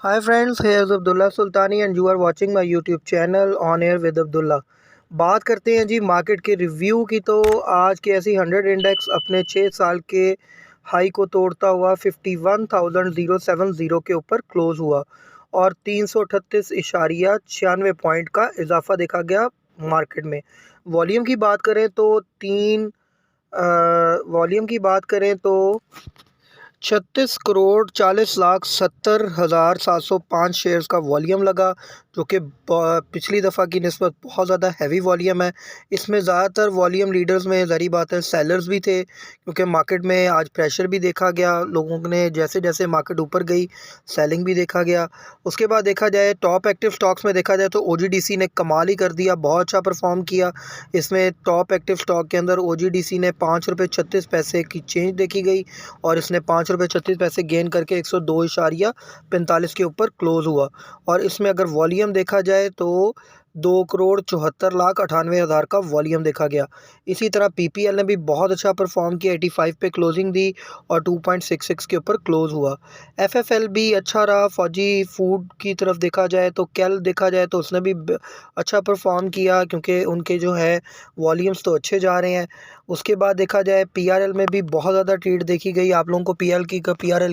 Hi friends, here's Abdullah Sultani and you are watching my YouTube channel On Air with Abdullah। बात करते हैं जी market के review की। तो आज के ऐसी 100 इंडेक्स अपने 6 साल के हाई को तोड़ता हुआ 51,070 के ऊपर क्लोज हुआ और 338.96 पॉइंट का इजाफा देखा गया मार्केट में। वॉल्यूम की बात करें तो तीन वॉल्यूम की बात करें तो 36,40,70,705 शेयर्स का वॉल्यूम लगा, जो कि पिछली दफ़ा की निस्बत बहुत ज़्यादा हैवी वॉल्यूम है। इसमें ज़्यादातर वॉल्यूम लीडर्स में ज़ाहिर बात है सेलर्स भी थे, क्योंकि मार्केट में आज प्रेशर भी देखा गया। लोगों ने जैसे जैसे मार्केट ऊपर गई सेलिंग भी देखा गया। उसके बाद देखा जाए टॉप एक्टिव स्टॉक्स में देखा जाए तो OGDC ने कमाल ही कर दिया, बहुत अच्छा परफॉर्म किया। इसमें टॉप एक्टिव स्टॉक के अंदर OGDC ने ₹5.36 की चेंज देखी गई और इसने ₹5.36 गेन करके 102.45 के ऊपर क्लोज़ हुआ। और इसमें अगर वॉल्यूम देखा जाए तो 2,74,98,000 का वॉल्यूम देखा गया। इसी तरह PPL ने भी बहुत अच्छा परफॉर्म किया, 85 पे क्लोजिंग दी और 2.66 के ऊपर क्लोज़ हुआ। FFL भी अच्छा रहा। फौजी फूड की तरफ देखा जाए तो कैल देखा जाए तो उसने भी अच्छा परफॉर्म किया, क्योंकि उनके जो है वॉल्यूम्स तो अच्छे जा रहे हैं। उसके बाद देखा जाए PRL में भी बहुत ज़्यादा ट्रेड देखी गई। आप लोगों को PRL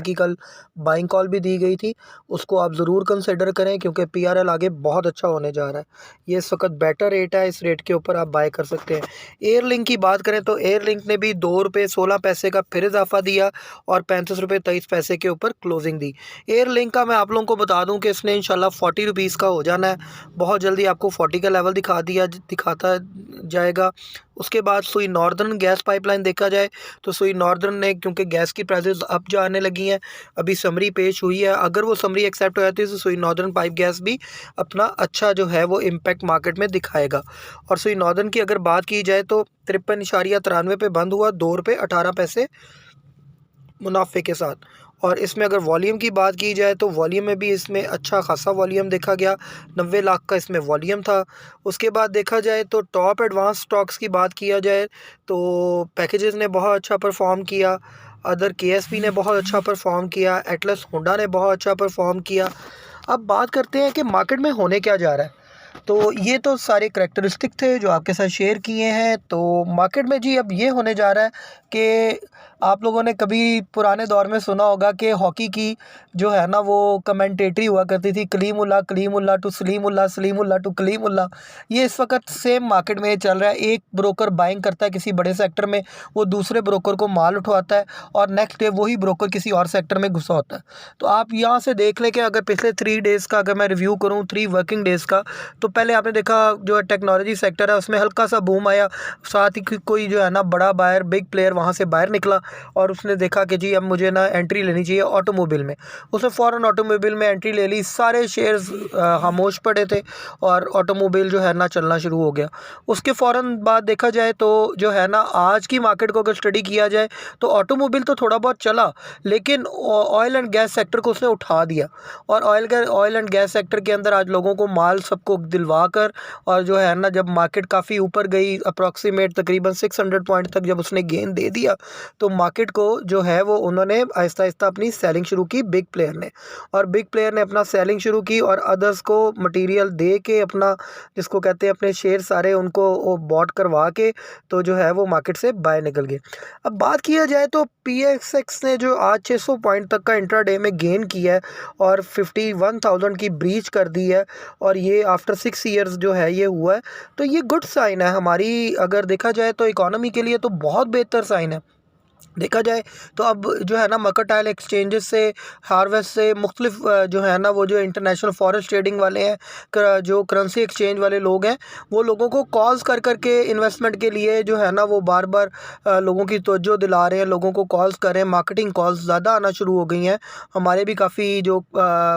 की कल बाइंग कॉल भी दी गई थी, उसको आप ज़रूर कंसिडर करें, क्योंकि PRL आगे बहुत अच्छा होने जा रहा है। ये इस वक्त बेटर रेट है, इस रेट के ऊपर आप बाय कर सकते हैं। एयरलिंक की बात करें तो एयरलिंक ने भी ₹2.16 का फिर इजाफा दिया और ₹35.23 के ऊपर क्लोजिंग दी। एयरलिंक का मैं आप लोगों को बता दूं कि इसने इंशाल्लाह ₹40 का हो जाना है, बहुत जल्दी आपको 40 का लेवल दिखाता जाएगा। उसके बाद सुई नॉर्दर्न गैस पाइपलाइन देखा जाए तो सुई नॉर्दर्न ने, क्योंकि गैस की प्राइसेस अप जाने लगी हैं, अभी समरी पेश हुई है। अगर वो समरी एक्सेप्ट हो जाती है तो सुई नॉर्दर्न पाइप गैस भी अपना अच्छा जो है वो इम्पैक्ट मार्केट में दिखाएगा। और सुई नॉर्दर्न की अगर बात की जाए तो 53.93 पे बंद हुआ, ₹2.18 मुनाफे के साथ। और इसमें अगर वॉल्यूम की बात की जाए तो वॉल्यूम में भी इसमें अच्छा खासा वॉल्यूम देखा गया, 90 लाख का इसमें वॉल्यूम था। उसके बाद देखा जाए तो टॉप एडवांस स्टॉक्स की बात किया जाए तो पैकेजेस ने बहुत अच्छा परफॉर्म किया, अदर KSP ने बहुत अच्छा परफॉर्म किया, एटलस होंडा ने बहुत अच्छा परफॉर्म किया। अब बात करते हैं कि मार्केट में होने क्या जा रहा है। तो ये तो सारे करैक्टरिस्टिक थे जो आपके साथ शेयर किए हैं। तो मार्केट में जी अब ये होने जा रहा है कि आप लोगों ने कभी पुराने दौर में सुना होगा कि हॉकी की जो है ना वो कमेंटेटरी हुआ करती थी, कलीमुल्लाह कलीमुल्लाह टू सलीमुल्लाह सलीमुल्लाह टू कलीमुल्लाह। ये इस वक्त सेम मार्केट में चल रहा है। एक ब्रोकर बाइंग करता है किसी बड़े सेक्टर में, वो दूसरे ब्रोकर को माल उठवाता है और नेक्स्ट डे वही ब्रोकर किसी और सेक्टर में घुसा होता है। तो आप यहाँ से देख लें कि अगर पिछले 3 डेज़ का अगर मैं रिव्यू करूँ, 3 वर्किंग डेज़ का, तो पहले आपने देखा जो है टेक्नोलॉजी सेक्टर है उसमें हल्का सा बूम आया। साथ ही कोई जो है ना बड़ा बायर, बिग प्लेयर वहाँ से बाहर निकला और उसने देखा कि जी अब मुझे ना एंट्री लेनी चाहिए ऑटोमोबाइल में। उसने फ़ौरन ऑटोमोबाइल में एंट्री ले ली, सारे शेयर्स खामोश पड़े थे और ऑटोमोबाइल जो है ना चलना शुरू हो गया। उसके फ़ौरन बाद देखा जाए तो जो है ना आज की मार्केट को अगर स्टडी किया जाए तो ऑटोमोबाइल तो थोड़ा बहुत चला, लेकिन ऑयल एंड गैस सेक्टर को उसने उठा दिया। और ऑयल एंड गैस सेक्टर के अंदर आज लोगों को माल सबको दिलवा कर, और जो है ना जब मार्केट काफ़ी ऊपर गई अप्रॉक्सीमेट तकरीबन 600 पॉइंट तक जब उसने गेन दे दिया, तो मार्केट को जो है वो उन्होंने आहिस्ता आहिस्ता अपनी सेलिंग शुरू की बिग प्लेयर ने। और बिग प्लेयर ने अपना सेलिंग शुरू की और अदर्स को मटेरियल दे के अपना, जिसको कहते हैं अपने शेयर सारे उनको वो बॉट करवा के, तो जो है वो मार्केट से बाय निकल गए। अब बात किया जाए तो PXX ने जो आज 600 पॉइंट तक का इंट्राडे में गेन किया है और 51,000 की ब्रीच कर दी है, और ये आफ्टर 6 ईयर्स जो है ये हुआ है। तो ये गुड साइन है हमारी, अगर देखा जाए तो इकोनॉमी के लिए तो बहुत बेहतर साइन है। देखा जाए तो अब जो है ना मर्केंटाइल एक्सचेंजेस से, हार्वेस्ट से, मुख्तलिफ जो है ना वो जो इंटरनेशनल फॉरेक्स ट्रेडिंग वाले हैं, जो करेंसी एक्सचेंज वाले लोग हैं, वो लोगों को कॉल्स कर करके इन्वेस्टमेंट के लिए जो है ना वो बार बार लोगों की तवज्जो दिला रहे हैं, लोगों को कॉल्स कर रहे हैं। मार्केटिंग कॉल्स ज़्यादा आना शुरू हो गई हैं। हमारे भी काफ़ी जो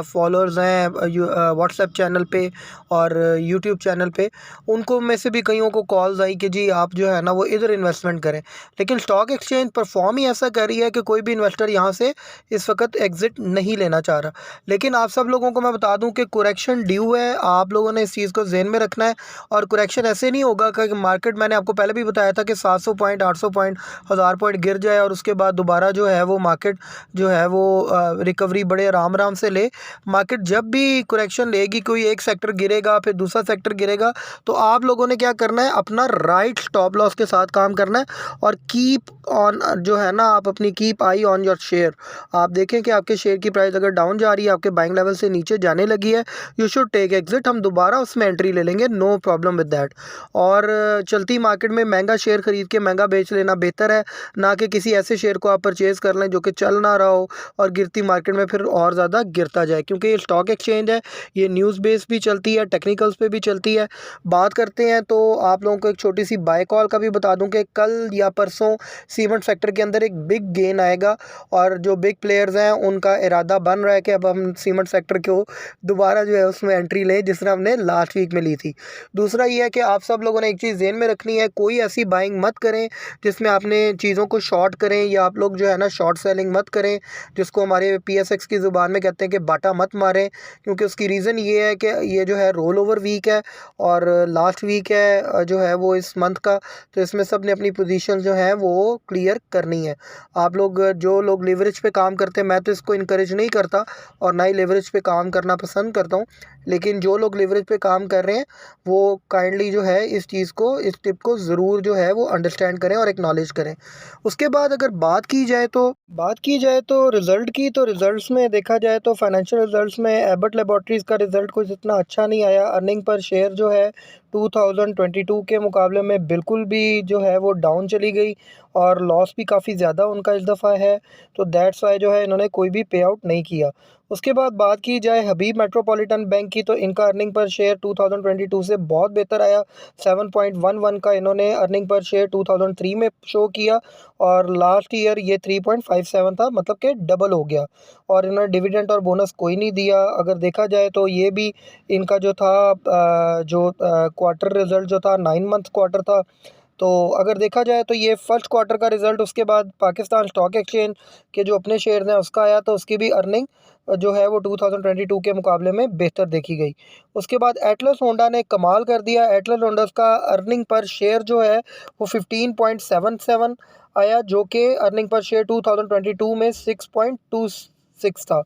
फॉलोअर्स हैं व्हाट्सएप चैनल पे और यूट्यूब चैनल पे, उनको में से भी कईयों को कॉल्स आई कि जी आप जो है ना वो इधर इन्वेस्टमेंट करें। लेकिन स्टॉक एक्सचेंज परफॉर्म ही ऐसा कर रही है कि कोई भी इन्वेस्टर यहाँ से इस वक्त एग्ज़िट नहीं लेना चाह रहा। लेकिन आप सब लोगों को मैं बता दूं कि करेक्शन ड्यू है, आप लोगों ने इस चीज़ को ज़हन में रखना है। और करेक्शन ऐसे नहीं होगा कि मार्केट, मैंने आपको पहले भी बताया था कि 700 पॉइंट, 800 पॉइंट, 1000 पॉइंट गिर जाए और उसके बाद दोबारा जो है वो मार्केट जो है वो रिकवरी बड़े आराम आराम से ले। मार्केट जब भी करेक्शन लेगी, कोई एक सेक्टर गिरेगा फिर दूसरा सेक्टर गिरेगा, तो आप लोगों ने क्या करना है, अपना राइट स्टॉप लॉस के साथ काम करना है और कीप ऑन जो है ना, आप अपनी keep I on your share. आप देखें कि आपके शेयर की प्राइस अगर डाउन जा रही है, आपके बाइंग लेवल से नीचे जाने लगी है, यू शुड टेक एग्जिट। हम दोबारा उसमें एंट्री ले लेंगे, नो प्रॉब्लम विद दैट। और चलती मार्केट में महंगा शेयर खरीद के महंगा बेच लेना बेहतर है, ना कि किसी ऐसे शेयर को आप परचेज कर लें जो कि चल ना रहा हो और गिरती मार्केट में फिर और ज़्यादा गिरता जाए। क्योंकि ये स्टॉक एक्सचेंज है, ये न्यूज़ बेस भी चलती है, टेक्निकल्स पे भी चलती है। बात करते हैं तो आप लोगों को एक छोटी सी बाय कॉल का भी बता दूं कि कल या परसों सीमेंट सेक्टर के अंदर एक बिग गेन आएगा और जो बिग प्लेयर्स हैं उनका इरादा बन रहा है कि अब हम सीमेंट सेक्टर को दोबारा जो है उसमें एंट्री लें, जिस तरह हमने लास्ट वीक में ली थी। दूसरा ये है कि आप सब लोगों ने एक चीज़ ज़हन में रखनी है, कोई ऐसी बाइंग मत करें जिसमें आपने चीज़ों को शॉर्ट करें, या आप लोग जो है ना शॉर्ट सेलिंग मत करें, जिसको हमारे PSX की ज़ुबान में कहते हैं कि बाटा मत मारें। क्योंकि उसकी रीज़न ये है कि ये जो है रोल ओवर वीक है और लास्ट वीक है जो है वो इस मंथ का, तो इसमें सब ने अपनी पोजीशन जो है वो क्लियर करनी है। आप लोग जो लोग लेवरेज पे काम करते हैं, मैं तो इसको इनकरेज नहीं करता और ना ही लेवरेज पे काम करना पसंद करता हूँ, लेकिन जो लोग लेवरेज पे काम कर रहे हैं वो काइंडली जो है इस चीज़ को, इस टिप को ज़रूर जो है वो अंडरस्टैंड करें और एक्नॉलेज करें। उसके बाद अगर बात की जाए तो रिज़ल्ट की, तो रिज़ल्ट्स में देखा जाए तो फाइनेंशियल रिज़ल्ट्स में एबट लेबॉरेटरीज़ का रिज़ल्ट कुछ इतना अच्छा नहीं आया। अर्निंग पर शेयर जो है 2022 के मुकाबले में बिल्कुल भी जो है वो डाउन चली गई और लॉस भी काफ़ी ज़्यादा उनका इस दफ़ा है, तो दैट्स वाई जो है इन्होंने कोई भी पे आउट नहीं किया। उसके बाद बात की जाए हबीब मेट्रोपॉलिटन बैंक की, तो इनका अर्निंग पर शेयर 2022 से बहुत बेहतर आया। 7.11 का इन्होंने अर्निंग पर शेयर 2003 में शो किया और लास्ट ईयर ये 3.57 था, मतलब कि डबल हो गया। और इन्होंने डिविडेंड और बोनस कोई नहीं दिया। अगर देखा जाए तो ये भी इनका जो था जो क्वार्टर रिज़ल्ट जो था 9 मंथ क्वार्टर था, तो अगर देखा जाए तो ये फर्स्ट क्वार्टर का रिज़ल्ट उसके बाद पाकिस्तान स्टॉक एक्सचेंज के जो अपने शेयर हैं उसका आया, तो उसकी भी अर्निंग जो है वो 2022 के मुकाबले में बेहतर देखी गई। उसके बाद एटलस होंडा ने कमाल कर दिया। एटलस होंडा का अर्निंग पर शेयर जो है वो 15.77 आया, जो कि अर्निंग पर शेयर 2022 में 6.26 था,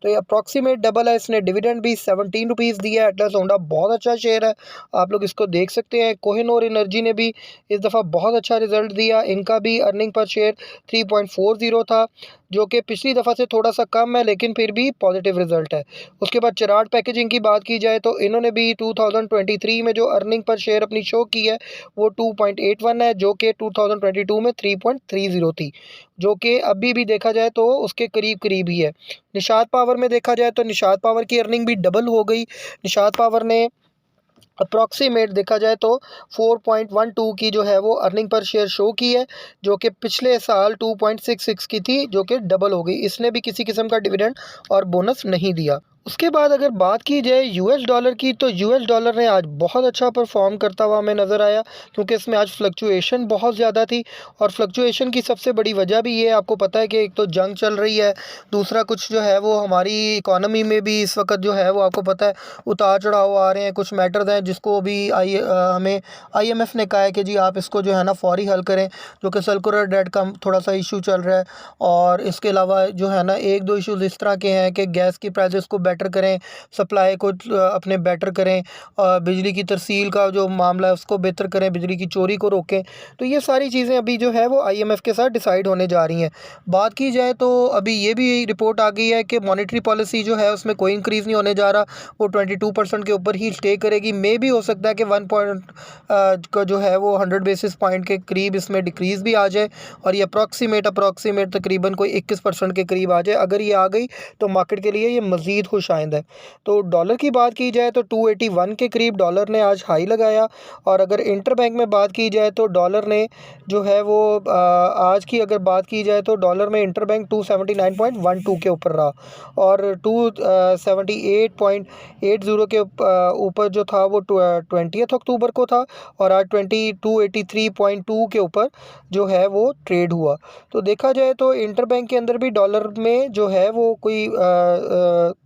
तो ये अप्रॉक्सीमेट डबल है। इसने डिविडेंड भी 17 रुपीज़ दिया है। एटलस होंडा बहुत अच्छा शेयर है, आप लोग इसको देख सकते हैं। कोहिनूर एनर्जी ने भी इस दफ़ा बहुत अच्छा रिजल्ट दिया, इनका भी अर्निंग पर शेयर 3.40 था, जो कि पिछली दफ़ा से थोड़ा सा कम है लेकिन फिर भी पॉजिटिव रिजल्ट है। उसके बाद चराड पैकेजिंग की बात की जाए तो इन्होंने भी 2023 में जो अर्निंग पर शेयर अपनी शो की है वो 2.81 है, जो कि 2022 में 3.30 थी, जो कि अभी भी देखा जाए तो उसके करीब करीब ही है। निषाद पावर में देखा जाए तो निषाद पावर की अर्निंग भी डबल हो गई। निषाद पावर ने अप्रॉक्सीमेट देखा जाए तो 4.12 की जो है वो अर्निंग पर शेयर शो की है, जो कि पिछले साल 2.66 की थी, जो कि डबल हो गई। इसने भी किसी किस्म का डिविडेंड और बोनस नहीं दिया। उसके बाद अगर बात की जाए यूएस डॉलर की, तो यूएस डॉलर ने आज बहुत अच्छा परफॉर्म करता हुआ हमें नज़र आया, क्योंकि इसमें आज फ्लक्चुएशन बहुत ज़्यादा थी। और फ्लक्चुएशन की सबसे बड़ी वजह भी ये आपको पता है कि एक तो जंग चल रही है, दूसरा कुछ जो है वो हमारी इकोनॉमी में भी इस वक्त जो है वो आपको पता है उतार चढ़ाव आ रहे हैं। कुछ मैटर्स हैं जिसको भी हमें IMF ने कहा है कि जी आप इसको जो है ना फौरी हल करें, जो कि सर्कुलर डेट का थोड़ा सा इशू चल रहा है। और इसके अलावा जो है ना एक दो इशूज़ इस तरह के हैं कि गैस की प्राइसेस को बेटर करें, सप्लाई को अपने बेटर करें, बिजली की तरसील का जो मामला है उसको बेहतर करें, बिजली की चोरी को रोकें। तो ये सारी चीज़ें अभी जो है वो IMF के साथ डिसाइड होने जा रही हैं। बात की जाए तो अभी ये भी रिपोर्ट आ गई है कि मॉनेटरी पॉलिसी जो है उसमें कोई इंक्रीज़ नहीं होने जा रहा, वो 22% के ऊपर ही स्टे करेगी। मे भी हो सकता है कि 1 पॉइंट का जो है वो 100 बेसिस पॉइंट के करीब इसमें डिक्रीज़ भी आ जाए और ये अप्रॉक्सीमेट तकरीबन कोई 21% के करीब आ जाए। अगर ये आ गई तो मार्केट के लिए ये मज़ीद खुश आइंद है। तो डॉलर की बात की जाए तो 281 के करीब डॉलर ने आज हाई लगाया, और अगर इंटरबैंक में बात की जाए तो डॉलर ने जो है वो आज की अगर बात की जाए तो डॉलर में इंटरबैंक 279.12 के ऊपर रहा, और 278.80 के ऊपर जो था वो 20 अक्टूबर को था, और आज 283.2 के ऊपर जो है वो ट्रेड हुआ। तो देखा जाए तो इंटरबैंक के अंदर भी डॉलर में जो है वो कोई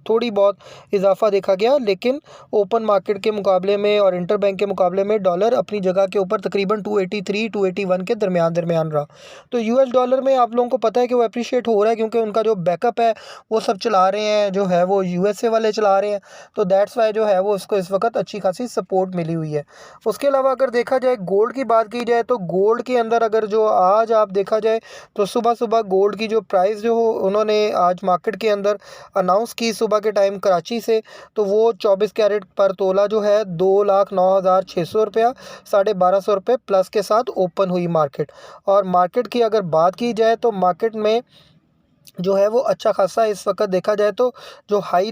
थोड़ी बहुत इजाफा देखा गया, लेकिन ओपन मार्केट के मुकाबले में और इंटरबैंक के मुकाबले में डॉलर अपनी जगह के ऊपर तकरीबन 281 के दरमियान रहा। तो यूएस डॉलर में आप लोगों को पता है कि वो अप्रिशिएट हो रहा है, क्योंकि उनका जो बैकअप है वो सब चला रहे हैं, जो है वो यूएसए वाले चला रहे हैं। तो दैट्स वाई जो है वो उसको इस वक्त अच्छी खासी सपोर्ट मिली हुई है। उसके अलावा अगर देखा जाए गोल्ड की बात की जाए तो गोल्ड के अंदर अगर जो आज आप देखा जाए तो सुबह सुबह गोल्ड की जो प्राइस जो उन्होंने आज मार्केट के अंदर अनाउंस की सुबह के टाइम कराची से, तो वो 24 कैरेट पर तोला जो है 2,09,600 रुपया, 1,250 रुपये प्लस के साथ ओपन हुई मार्केट। और मार्केट की अगर बात की जाए तो मार्केट में जो है वो अच्छा खासा इस वक्त देखा जाए तो जो हाई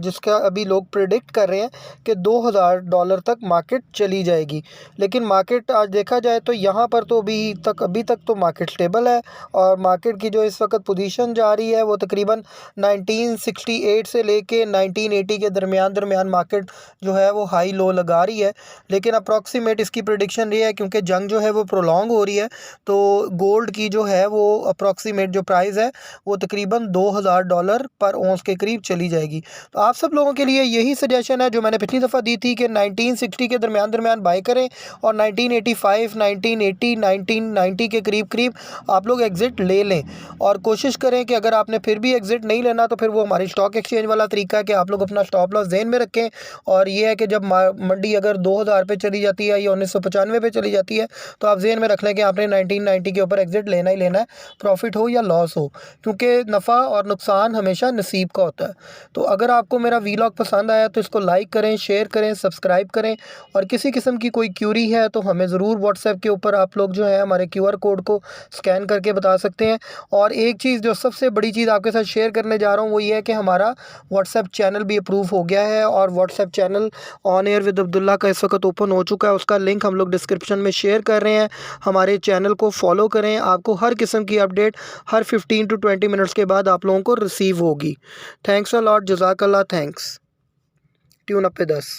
जिसका अभी लोग प्रिडिक्ट कर रहे हैं कि $2,000 तक मार्केट चली जाएगी। लेकिन मार्केट आज देखा जाए तो यहाँ पर तो अभी तक तो मार्केट स्टेबल है, और मार्केट की जो इस वक्त पोजीशन जा रही है वो तकरीबन 1968 से लेके 1980 के दरमियान मार्केट जो है वो हाई लो लगा रही है। लेकिन अप्रॉक्सीमेट इसकी प्रिडिक्शन ये है, क्योंकि जंग जो है वो प्रोलॉन्ग हो रही है, तो गोल्ड की जो है वो अप्रॉक्सीमेट जो प्राइस है वो तकरीबन $2,000 पर औंस के करीब चली जाएगी। तो आप सब लोगों के लिए यही सजेशन है जो मैंने पिछली दफ़ा दी थी कि 1960 के दरमियान बाय करें, और 1985, 1980, 1990 के करीब आप लोग एग्ज़िट ले लें। और कोशिश करें कि अगर आपने फिर भी एग्ज़िट नहीं लेना तो फिर वो हमारी स्टॉक एक्सचेंज वाला तरीका है कि आप लोग अपना स्टॉप लॉस ज़हन में रखें। और ये है कि जब मंडी अगर 2,000 पे चली जाती है या 1995 पे चली जाती है, तो आप ज़हन में रख लें कि आपने 1990 के ऊपर एग्ज़िट लेना ही लेना है, प्रॉफिट हो या लॉस हो, क्योंकि नफ़ा और नुकसान हमेशा नसीब का होता है। तो अगर आपको मेरा वीलॉग पसंद आया तो इसको लाइक करें, शेयर करें, सब्सक्राइब करें, और किसी किस्म की कोई क्यूरी है तो हमें ज़रूर व्हाट्सएप के ऊपर आप लोग जो है हमारे QR कोड को स्कैन करके बता सकते हैं। और एक चीज़ जो सबसे बड़ी चीज़ आपके साथ शेयर करने जा रहा हूँ वो ये है कि हमारा व्हाट्सएप चैनल भी अप्रूव हो गया है, और WhatsApp channel on air with Abdullah का इस वक्त ओपन हो चुका है। उसका लिंक हम लोग डिस्क्रिप्शन में शेयर कर रहे हैं। हमारे चैनल को फॉलो करें, आपको हर किस्म की अपडेट हर 15 to 20 मिनट्स के बाद आप लोगों को रिसीव होगी। थैंक्स अ लॉट, जज़ाकल्लाह, थैंक्स। ट्यून अप पे 10।